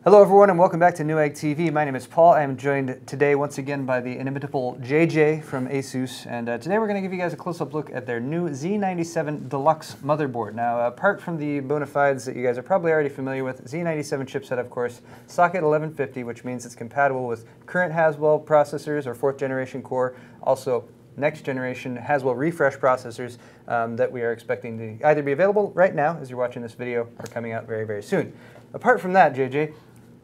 Hello everyone and welcome back to Newegg TV. My name is Paul. I am joined today once again by the inimitable JJ from ASUS, and today we're going to give you guys a close-up look at their new Z97 Deluxe motherboard. Now, apart from the bona fides that you guys are probably already familiar with, Z97 chipset, of course, socket 1150, which means it's compatible with current Haswell processors or 4th generation core, also next generation Haswell refresh processors that we are expecting to either be available right now as you're watching this video or coming out very, very soon. Apart from that, JJ,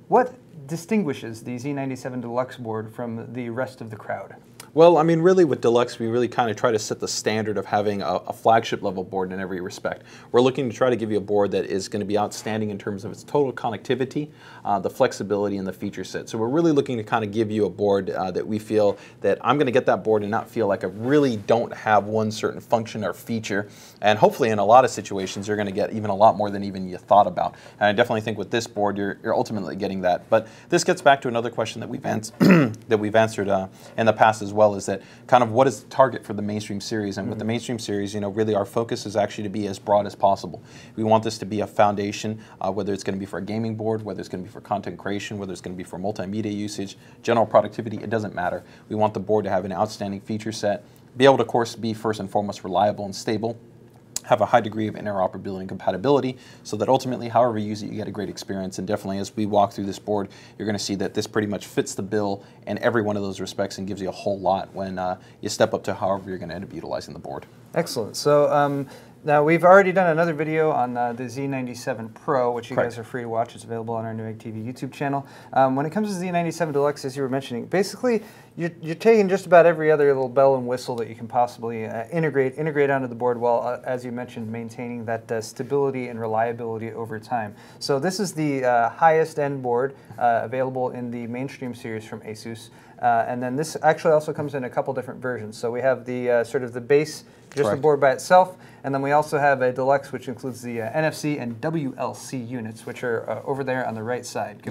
what distinguishes the Z97 Deluxe board from the rest of the crowd? Well, I mean, really with Deluxe, we really kind of try to set the standard of having a flagship level board in every respect. We're looking to try to give you a board that is going to be outstanding in terms of its total connectivity, the flexibility, and the feature set. So we're really looking to kind of give you a board that we feel that I'm going to get that board and not feel like I really don't have one certain function or feature. And hopefully in a lot of situations, you're going to get even a lot more than even you thought about. And I definitely think with this board, you're ultimately getting that. But this gets back to another question that we've, answered in the past as well. Is that kind of what is the target for the Mainstream series? And with the Mainstream series, really our focus is actually to be as broad as possible. We want this to be a foundation, whether it's going to be for a gaming board, whether it's going to be for content creation, whether it's going to be for multimedia usage, general productivity, it doesn't matter. We want the board to have an outstanding feature set, be able to, of course, be first and foremost reliable and stable, have a high degree of interoperability and compatibility so that ultimately, however you use it, you get a great experience. And definitely as we walk through this board, you're going to see that this pretty much fits the bill in every one of those respects and gives you a whole lot when you step up to however you're going to end up utilizing the board. Excellent. So now we've already done another video on the Z97 Pro, which you guys are free to watch. It's available on our Newegg TV YouTube channel. When it comes to Z97 Deluxe, as you were mentioning, basically you're taking just about every other little bell and whistle that you can possibly integrate onto the board while, as you mentioned, maintaining that stability and reliability over time. So this is the highest end board available in the Mainstream series from ASUS. And then this actually also comes in a couple different versions. So we have the sort of the base, just the board by itself, and then we also have a Deluxe, which includes the NFC and WLC units, which are over there on the right side.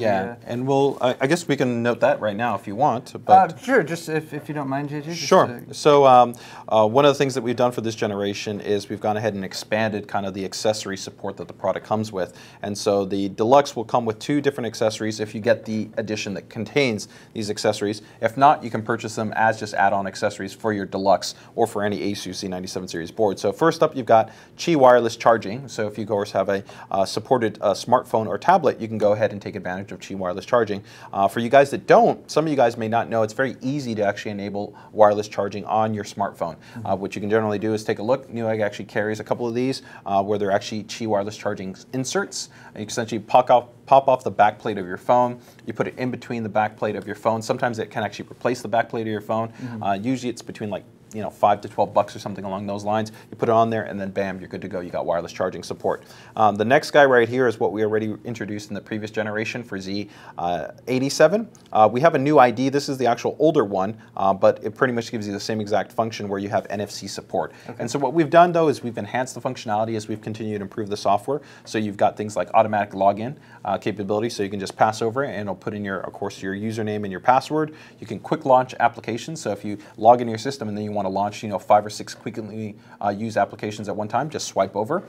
And we'll, I guess we can note that right now if you want. But sure, just if you don't mind, JJ. Sure. So one of the things that we've done for this generation is we've gone ahead and expanded kind of the accessory support that the product comes with. And so the Deluxe will come with 2 different accessories if you get the edition that contains these accessories. If not, you can purchase them as just add-on accessories for your Deluxe or for any ASUS Z97 series board. So first up, you've got Qi wireless charging. So if you, of course, have a supported smartphone or tablet, you can go ahead and take advantage of Qi wireless charging. For you guys that don't, some of you guys may not know, it's very easy to actually enable wireless charging on your smartphone. What you can generally do is take a look. Newegg actually carries a couple of these where they're actually Qi wireless charging inserts. You can essentially pop off the back plate of your phone. You put it in between the back plate of your phone. Sometimes it can actually replace the back plate of your phone. Usually it's between like $5 to $12 or something along those lines. You put it on there and then bam, you're good to go. You got wireless charging support. The next guy right here is what we already introduced in the previous generation for Z87. We have a new ID. This is the actual older one, but it pretty much gives you the same exact function where you have NFC support. And so what we've done though is we've enhanced the functionality as we've continued to improve the software. So you've got things like automatic login capability, so you can just pass over it and it'll put in your, of course, your username and your password. You can quick launch applications. So if you log into your system and then you want to launch 5 or 6 quickly used applications at one time, just swipe over.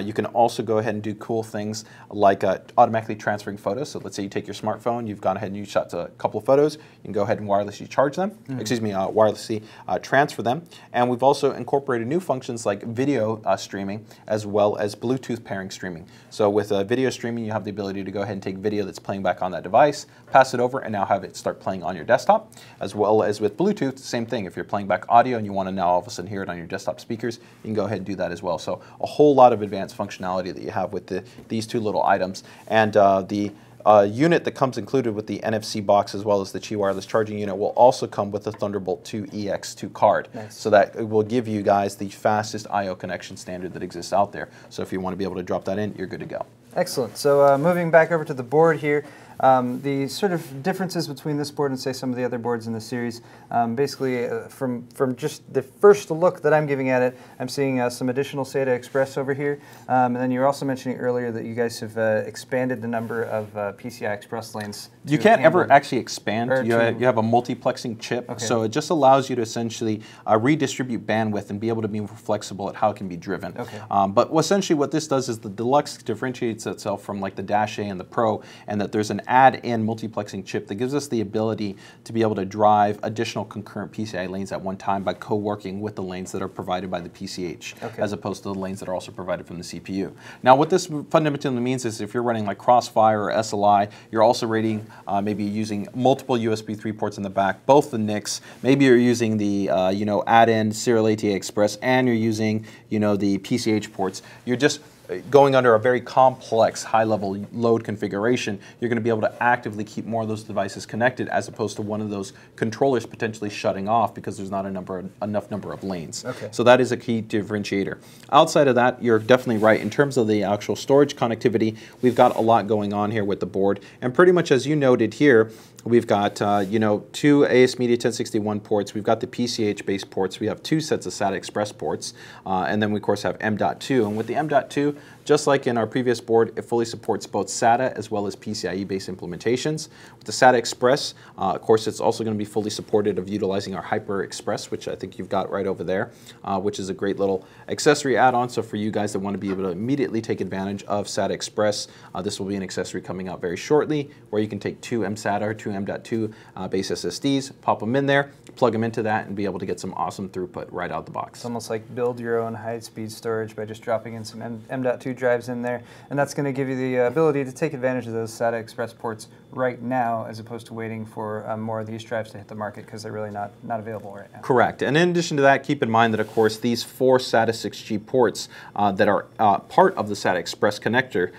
You can also go ahead and do cool things like automatically transferring photos. So let's say you take your smartphone, you've gone ahead and you shot a couple of photos, you can go ahead and wirelessly charge them, wirelessly transfer them. And we've also incorporated new functions like video streaming as well as Bluetooth pairing streaming. So with video streaming, you have the ability to go ahead and take video that's playing back on that device, pass it over, and now have it start playing on your desktop. As well as with Bluetooth, same thing. If you're playing back audio and you want to now all of a sudden hear it on your desktop speakers, you can go ahead and do that as well. So a whole lot of advanced functionality that you have with these 2 little items. And the unit that comes included with the NFC box as well as the Qi wireless charging unit will also come with the Thunderbolt 2 EX2 card. So that it will give you guys the fastest I/O connection standard that exists out there. So if you want to be able to drop that in, you're good to go. Excellent. So moving back over to the board here, the sort of differences between this board and say some of the other boards in the series, basically from just the first look that I'm giving at it, I'm seeing some additional SATA Express over here, and then you were also mentioning earlier that you guys have expanded the number of PCI Express lanes. You can't ever actually expand. You have a multiplexing chip, so it just allows you to essentially redistribute bandwidth and be able to be more flexible at how it can be driven. But essentially what this does is the Deluxe differentiates itself from like the Dash A and the Pro, and that there's an add-in multiplexing chip that gives us the ability to be able to drive additional concurrent PCI lanes at one time by co-working with the lanes that are provided by the PCH, as opposed to the lanes that are also provided from the CPU. Now, what this fundamentally means is if you're running like Crossfire or SLI, you're also rating maybe using multiple USB 3 ports in the back, both the NICs. Maybe you're using the add-in Serial ATA Express, and you're using the PCH ports. You're just going under a very complex high-level load configuration. You're going to be able to actively keep more of those devices connected, as opposed to one of those controllers potentially shutting off because there's not enough number of lanes. So that is a key differentiator. Outside of that, you're definitely right. In terms of the actual storage connectivity, we've got a lot going on here with the board. And pretty much as you noted here, we've got two AS Media 1061 ports. We've got the PCH-based ports. We have two sets of SATA Express ports. And then we, of course, have M.2. And with the M.2, just like in our previous board, it fully supports both SATA as well as PCIe-based implementations. With the SATA Express, of course, it's also going to be fully supported of utilizing our Hyper Express, which I think you've got right over there, which is a great little accessory add-on. So for you guys that want to be able to immediately take advantage of SATA Express, this will be an accessory coming out very shortly, where you can take two M-SATA or two M.2 base SSDs, pop them in there, plug them into that, and be able to get some awesome throughput right out the box. It's almost like build your own high-speed storage by just dropping in some M.2 drives in there, and that's going to give you the ability to take advantage of those SATA Express ports right now, as opposed to waiting for more of these drives to hit the market, because they're really not available right now. Correct. And in addition to that, keep in mind that, of course, these 4 SATA 6G ports that are part of the SATA Express connector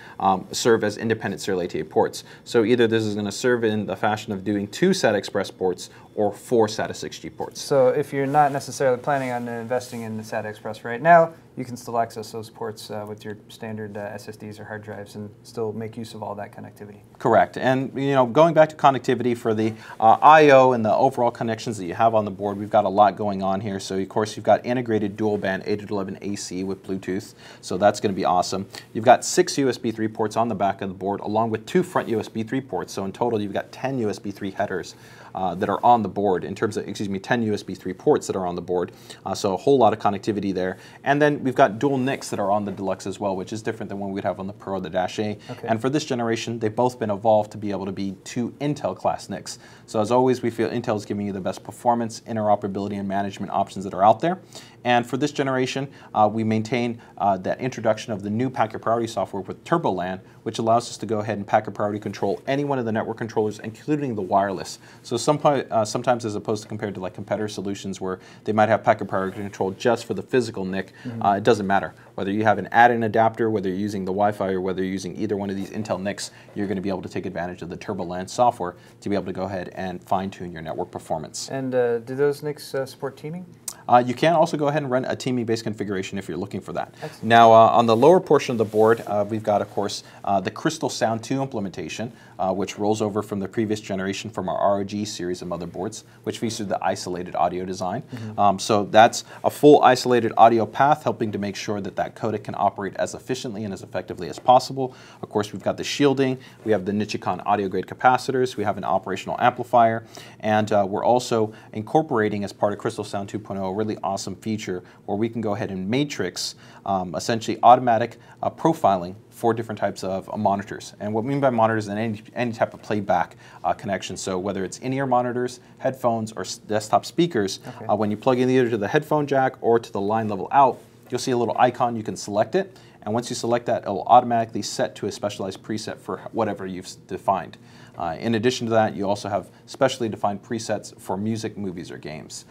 serve as independent serial ATA ports. So either this is going to serve in the fashion of doing 2 SATA Express ports or 4 SATA 6G ports. So if you're not necessarily planning on investing in the SATA Express right now, you can still access those ports with your standard SSDs or hard drives and still make use of all that connectivity. Correct. And going back to connectivity for the I/O and the overall connections that you have on the board, we've got a lot going on here. So of course you've got integrated dual band 802.11 AC with Bluetooth, so that's going to be awesome. You've got 6 USB 3 ports on the back of the board, along with 2 front USB 3 ports. So in total, you've got 10 USB 3 headers that are on the board, in terms of, 10 USB 3 ports that are on the board. So a whole lot of connectivity there. And then we've got dual NICs that are on the Deluxe as well, which is different than what we'd have on the Pro or the Dash A. And for this generation, they've both been evolved to be able to be 2 Intel class NICs. So as always, we feel Intel is giving you the best performance, interoperability, and management options that are out there. And for this generation, we maintain that introduction of the new packet priority software with TurboLAN, which allows us to go ahead and packet priority control any one of the network controllers, including the wireless. So sometimes, as opposed to compared to like competitor solutions where they might have packet priority control just for the physical NIC, it doesn't matter. Whether you have an add-in adapter, whether you're using the Wi-Fi, or whether you're using either one of these Intel NICs, you're going to be able to take advantage of the TurboLAN software to be able to go ahead and fine-tune your network performance. And do those NICs support teaming? You can also go ahead and run a teaming-based configuration if you're looking for that. Excellent. Now, on the lower portion of the board, we've got, of course, the Crystal Sound 2 implementation, which rolls over from the previous generation from our RoG series of motherboards, which features the isolated audio design. So that's a full isolated audio path, helping to make sure that that codec can operate as efficiently and as effectively as possible. Of course, we've got the shielding, we have the Nichicon audio-grade capacitors, we have an operational amplifier, and we're also incorporating, as part of Crystal Sound 2.0, a really awesome feature where we can go ahead and matrix essentially automatic profiling for different types of monitors. And what we mean by monitors is any type of playback connection. So whether it's in-ear monitors, headphones, or desktop speakers, when you plug in either to the headphone jack or to the line level out, you'll see a little icon. You can select it, and once you select that, it will automatically set to a specialized preset for whatever you've defined. In addition to that, you also have specially defined presets for music, movies, or games.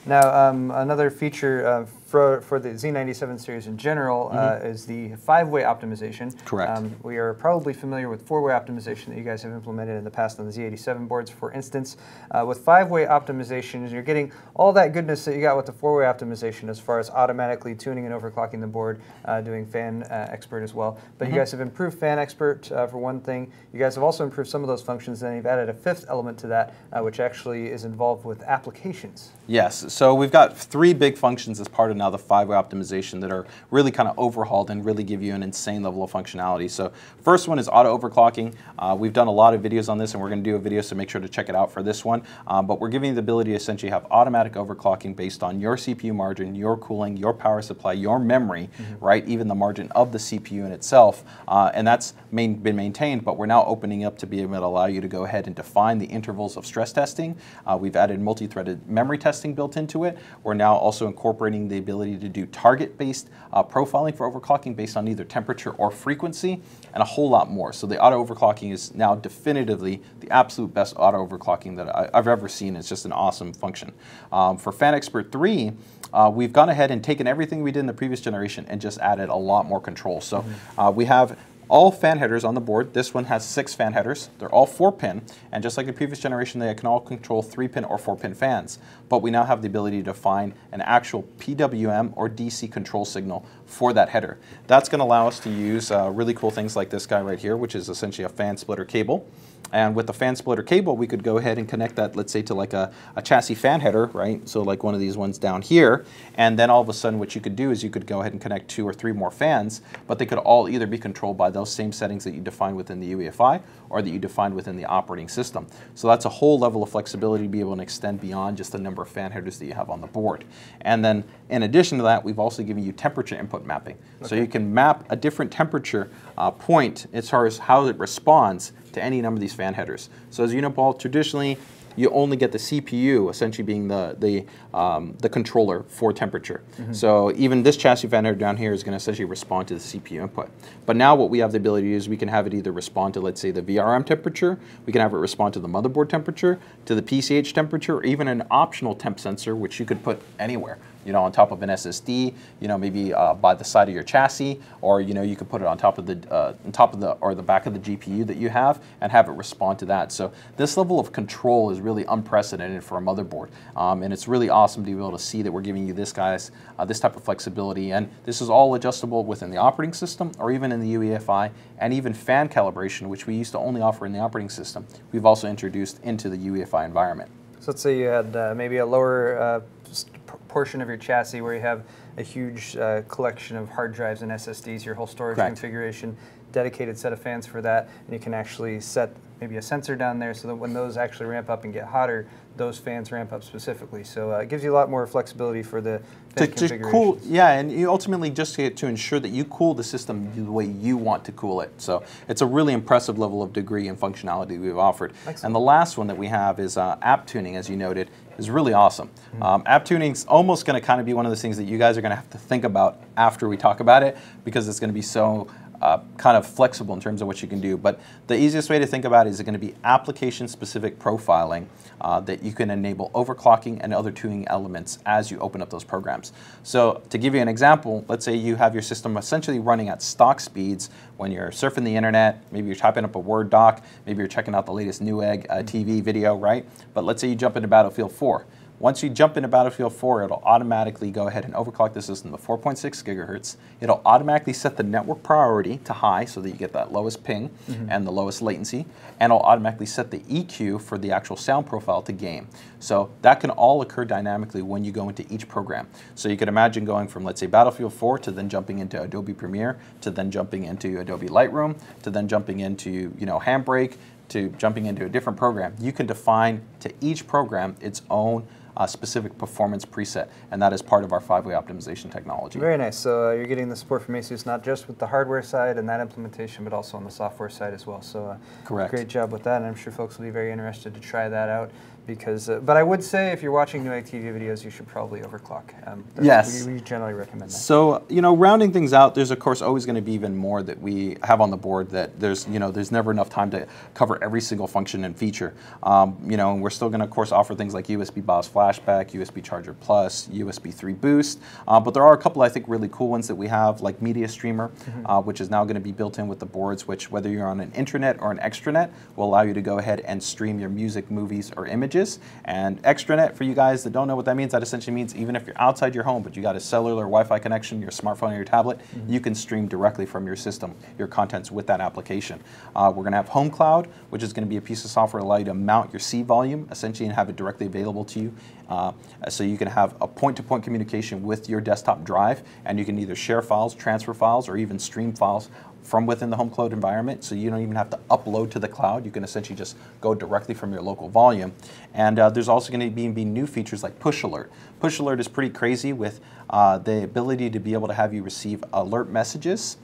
Now, another feature for the Z97 series in general is the 5-way optimization. Correct. We are probably familiar with 4-way optimization that you guys have implemented in the past on the Z87 boards, for instance. With 5-way optimization, you're getting all that goodness that you got with the 4-way optimization as far as automatically tuning and overclocking the board, doing fan expert as well. But you guys have improved fan expert for one thing. You guys have also improved some of those functions, and you've added a 5th element to that, which actually is involved with applications. Yes. So we've got 3 big functions as part of now the 5-way optimization that are really kind of overhauled and really give you an insane level of functionality. So first one is auto overclocking. We've done a lot of videos on this, and we're going to do a video, so make sure to check it out for this one. But we're giving you the ability to essentially have automatic overclocking based on your CPU margin, your cooling, your power supply, your memory, right? Even the margin of the CPU in itself. And that's been maintained, but we're now opening up to be able to allow you to go ahead and define the intervals of stress testing. We've added multi-threaded memory testing built into it. We're now also incorporating the ability to do target-based profiling for overclocking based on either temperature or frequency, and a whole lot more. So the auto overclocking is now definitively the absolute best auto overclocking that I've ever seen. It's just an awesome function. For Fan Expert 3, we've gone ahead and taken everything we did in the previous generation and just added a lot more control. So we have all fan headers on the board. This one has 6 fan headers. They're all 4-pin, and just like the previous generation, they can all control 3-pin or 4-pin fans. But we now have the ability to define an actual PWM or DC control signal for that header. That's going to allow us to use really cool things like this guy right here, which is essentially a fan splitter cable. And with the fan splitter cable, we could go ahead and connect that, let's say, to like a chassis fan header, right? So like one of these ones down here. And then all of a sudden what you could do is you could go ahead and connect 2 or 3 more fans, but they could all either be controlled by those same settings that you define within the UEFI or that you defined within the operating system. So that's a whole level of flexibility to be able to extend beyond just the number of fan headers that you have on the board. And then in addition to that, we've also given you temperature input mapping. Okay. So you can map a different temperature point as far as how it responds to any number of these fan headers. So as you know, Paul, traditionally you only get the CPU essentially being the controller for temperature. So even this chassis fan header down here is going to essentially respond to the CPU input. But now what we have the ability to do is we can have it either respond to, let's say, the VRM temperature, we can have it respond to the motherboard temperature, to the PCH temperature, or even an optional temp sensor, which you could put anywhere. You know, on top of an SSD, you know, maybe by the side of your chassis, or you know, you could put it on top of the back of the GPU that you have, and have it respond to that. So this level of control is really unprecedented for a motherboard, and it's really awesome to be able to see that we're giving you this type of flexibility. And this is all adjustable within the operating system, or even in the UEFI, and even fan calibration, which we used to only offer in the operating system. We've also introduced into the UEFI environment. So let's say you had maybe a lower portion of your chassis where you have a huge collection of hard drives and SSDs, your whole storage configuration, dedicated set of fans for that, and you can actually set maybe a sensor down there so that when those actually ramp up and get hotter, those fans ramp up specifically. So it gives you a lot more flexibility for the fan configurations. Cool, yeah, and you ultimately just get to ensure that you cool the system the way you want to cool it. So it's a really impressive level of degree and functionality we've offered. Excellent. And the last one that we have is app tuning, as you noted, is really awesome. App tuning is almost going to kind of be one of those things that you guys are going to have to think about after we talk about it, because it's going to be so kind of flexible in terms of what you can do. But the easiest way to think about it is going to be application-specific profiling that you can enable overclocking and other tuning elements as you open up those programs. So to give you an example, let's say you have your system essentially running at stock speeds when you're surfing the internet, maybe you're typing up a Word doc, maybe you're checking out the latest Newegg TV video, right? But let's say you jump into Battlefield 4. Once you jump into Battlefield 4, it'll automatically go ahead and overclock the system to 4.6 gigahertz. It'll automatically set the network priority to high so that you get that lowest ping and the lowest latency. And it'll automatically set the EQ for the actual sound profile to game. So that can all occur dynamically when you go into each program. So you can imagine going from, let's say, Battlefield 4 to then jumping into Adobe Premiere, to then jumping into Adobe Lightroom, to then jumping into, you know, Handbrake, to jumping into a different program. You can define to each program its own specific performance preset, and that is part of our 5-way optimization technology. Very nice. So you're getting the support from ASUS not just with the hardware side and that implementation, but also on the software side as well. So correct. Great job with that, and I'm sure folks will be very interested to try that out. Because, but I would say if you're watching Newegg TV videos, you should probably overclock. Yes. We generally recommend that. So, you know, rounding things out, there's of course always going to be even more that we have on the board that there's never enough time to cover every single function and feature. You know, and we're still going to of course offer things like USB BIOS flashback, USB Charger Plus, USB 3 Boost, but there are a couple I think really cool ones that we have, like Media Streamer, which is now going to be built in with the boards, which whether you're on an intranet or an extranet will allow you to go ahead and stream your music, movies, or images messages. And extranet, for you guys that don't know what that means, that essentially means even if you're outside your home, but you got a cellular Wi-Fi connection, your smartphone or your tablet, you can stream directly from your system, your contents with that application. We're going to have Home Cloud, which is going to be a piece of software to allow you to mount your C volume, essentially, and have it directly available to you. So you can have a point-to-point communication with your desktop drive, and you can either share files, transfer files, or even stream files from within the home cloud environment, so you don't even have to upload to the cloud. You can essentially just go directly from your local volume. And there's also going to be new features like Push Alert. Push Alert is pretty crazy with the ability to be able to have you receive alert messages,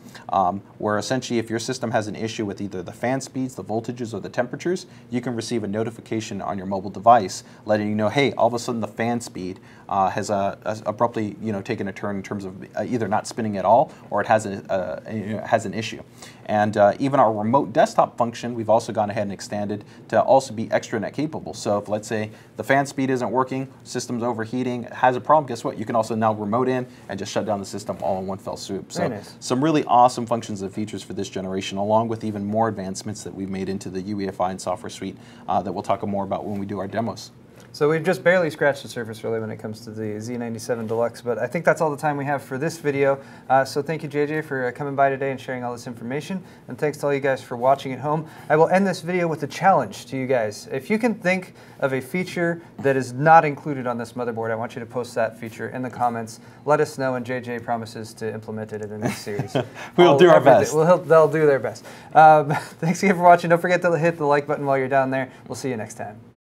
where essentially if your system has an issue with either the fan speeds, the voltages, or the temperatures, you can receive a notification on your mobile device letting you know, hey, all of a sudden the fan speed has abruptly taken a turn in terms of either not spinning at all, or it has an issue. And even our remote desktop function, we've also gone ahead and extended to also be extranet capable. So if, let's say, the fan speed isn't working, system's overheating, it has a problem, guess what? You can also now remote in and just shut down the system all in one fell swoop. So nice. Some really awesome functions and features for this generation, along with even more advancements that we've made into the UEFI and software suite that we'll talk more about when we do our demos. So we've just barely scratched the surface, really, when it comes to the Z97 Deluxe, but I think that's all the time we have for this video. So thank you, JJ, for coming by today and sharing all this information, and thanks to all you guys for watching at home. I will end this video with a challenge to you guys. If you can think of a feature that is not included on this motherboard, I want you to post that feature in the comments. Let us know, and JJ promises to implement it in the next series. We'll do our best. They'll do their best. Thanks again for watching. Don't forget to hit the like button while you're down there. We'll see you next time.